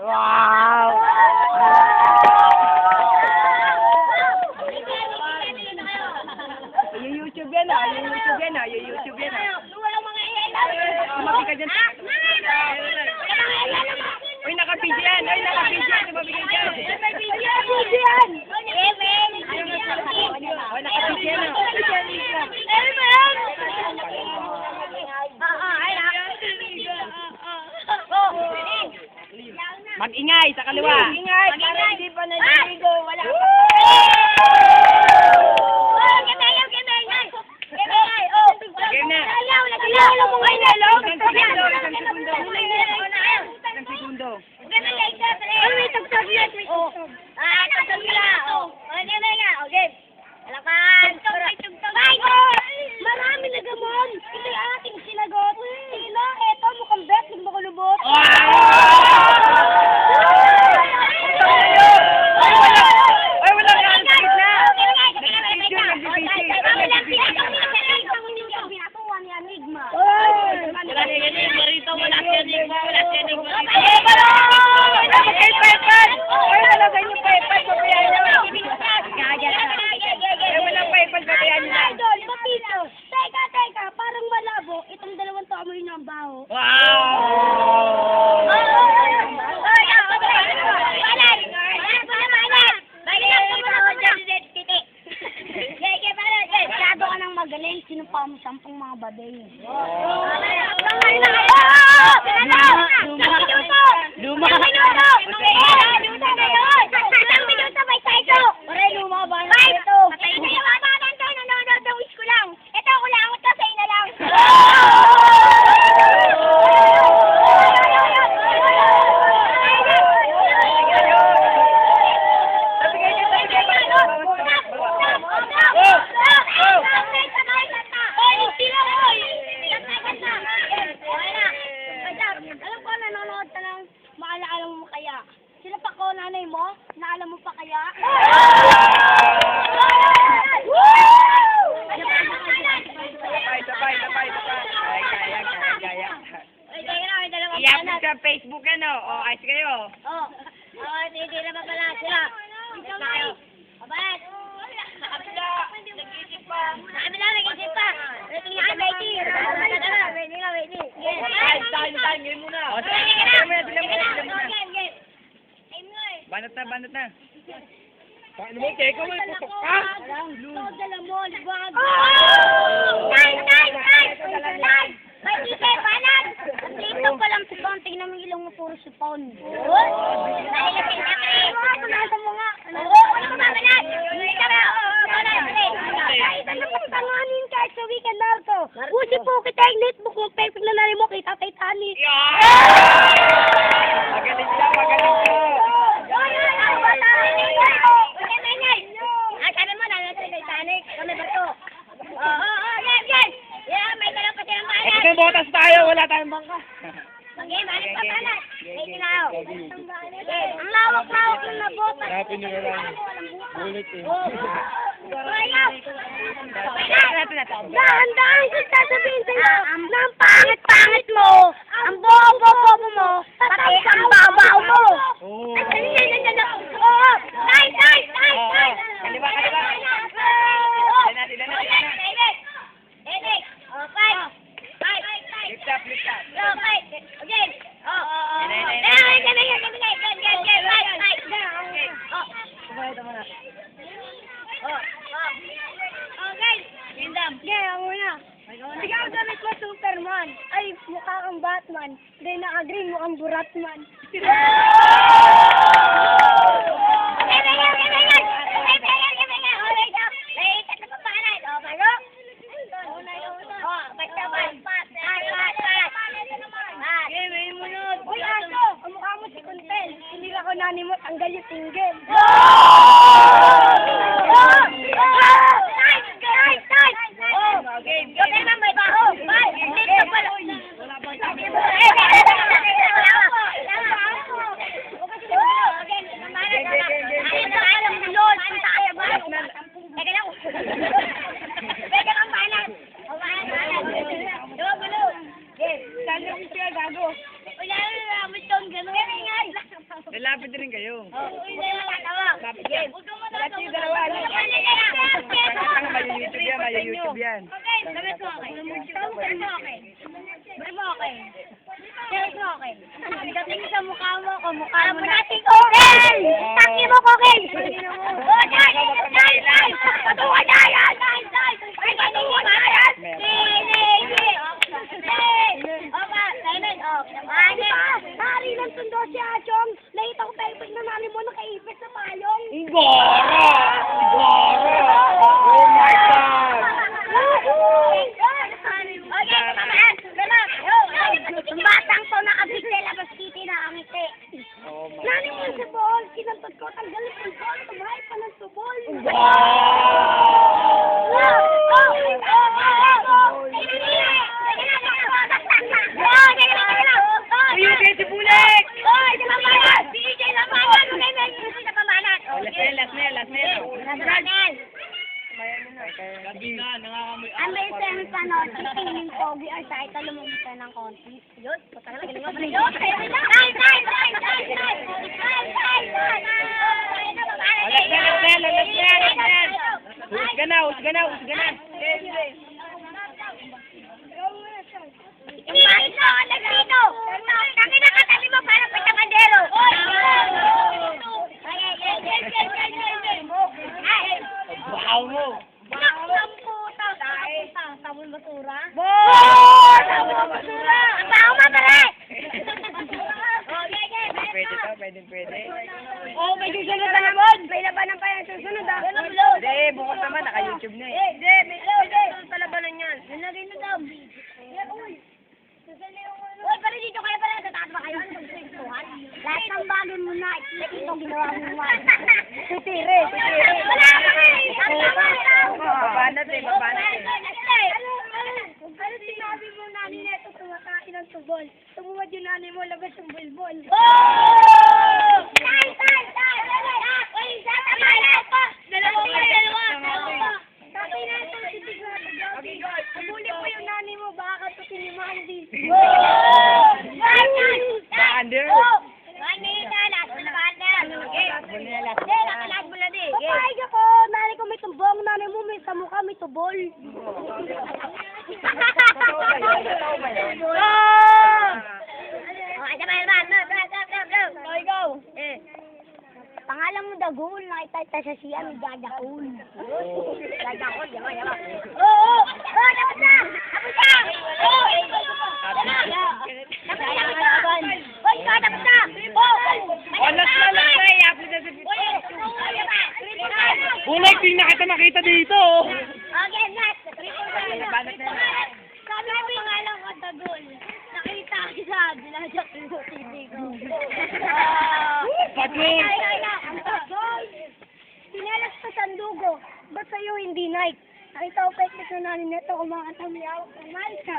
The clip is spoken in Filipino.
Wow! YouTube yan ah, YouTube yan ah, YouTube yan ah. Tumabi ka dyan. Uy, naka-video yan, uy, naka-video yan, tumabi ka dyan. Naka-video yan! Uy, naka-video yan ah. Mag-ingay sa kaliwa. Mag-ingay, para hindi pa naliligo, wala pa. Marami na gamon. Ito yung aking sinagot. Sino? Eto, mukhang bet. Nagmakulubot. Teka, parang malabo. Itong dalawang to amoy ng baho. Masyado ka nang magaling. Sinumpa mo 10 mga babay. Luma! Maalaala mo kaya? Sila pa ko, nanay mo? Naalam mo pa kaya? Sabay. I-upload sa Facebook ano? O, ayos kayo. Hindi na pala sila. Abat! Nag-isip pa. Nag-isip pa. Waiting nga, waiting. Time muna. O, Banat na. Paano mo? Teka mo, putok ka. Dala mo, liwag. Time! May tike, panag! Dito pa lang si Pon. Tingnan mo ilong mo, puro si Pon. Nailasin ka kayo. Nasa mo nga. Ano ba banag? Tanganin kahit sa weekend narko. Usi po kita yung netbook mo. Perfect na nari mo kita Titanic. Magaling ka. Sabi mo na sa Titanic. Kami ba to? Yes. Yeah, may dala pa silang balat. Ito yung botas tayo. Wala tayong bangka. Balik pa balat. May sinaw. Ang lawak-lawak ng nabotas. Hanapin nyo na lang. Bulit eh. Dahan-dahan ko sasabihin sa'yo. Ang pangit-pangit mo. Ang bobo-bobo mo. Pati ang babaw mo. Tay! Kaliwa. Dila na. Lift up. Again. Ikaw damit mo Superman. Ay, mukha kang Batman. Hindi naka-green, mukhang Buratman. Uy, aso! Ang mukha mo si Kuntel. Hindi ako nanimot, tanggal yung tinggil. Gago. Wala na namin itong gano'n. Lalapit rin kayo. Hindi na matatawa. Lapit yan. Huwag kang Lahat matatawa. yung dalawa. Ang may-YouTube yan. Okay, labas mo akin. Labas mo akin. Labas mo akin. Labas mo akin. Dating sa mukha mo, kamukha mo na. Okay! Taki mo, okay! Oh, dai! Dai! Dai! Patuwa, dai! Dai! Dai! Ay, patuwa, dai! Hari ng tundo si Achong. Nakita ko pelpik na nani mo nakaipit sa payong. Igora! Igora! Oh my God! Okay, mamahan. Ang batang to nakabigay labas kiti na ang ngiti. Oh my Nani mo sa ball, kinantot ko, tanggalin ko ball, tumahay pa ng subol. Ayun kayo si Bulek! Oy, di ba malas? DJ na malas. Okay, may music na pamalas. Last nel. Gabi na, nangangamoy. Ang may semi panood, piling pogi or sa ito lumumita ng konti. Yun, putang na, galing mo. Yun, kaya na. Husga na. Yung bakit na ako nagdito? Tangin na katabi mo para pitabandero. Wow mo! Puta. Sabon basura? Sabon basura! Ang baho mo pala! Pwede. Oh, may susunod na naman! May labanan pa yung susunod ah! Hindi, bukas naman, naka-YouTube na eh. Hindi, may susunod sa labanan yan. Nalagay na daw. Uy, pala dito kayo pala. Tatatawa kayo. Ano bang pintuhan? Lahat ng bagay mo na. Itong ginawa mo nga. Titire. Wala ka eh! Babanat eh. Ano sinabi mo nani neto tumakain ng tubol? Tumuwad yung nani mo, labas yung bulbol. Oh! Tay! Uy, tama na ito! Dalawa! Tatay na ito, si Tiglato Gabi. Nabuli po yung nani mo, baka tutin ni Mandy. Bander. Papayag ako, nani ko may tumbong, nani mo may sa mukha, may tubol. Pangalan mo Dagul, nakita sa siya, may Gagakul. Gagakul, yaman. Oo! Dapat na! Dapat na! Bulek, di na kita makita dito. Okay, next. Sabi ko pangalan ko Dagul. Nakita ko sa dinadyak ko TV ko. Patrol. Ang Dagul. Pinalas pa sandugo. Ba't sa'yo hindi night? Nakita ko pwede na nanin neto kumakanta miyaw. Kumalis ka.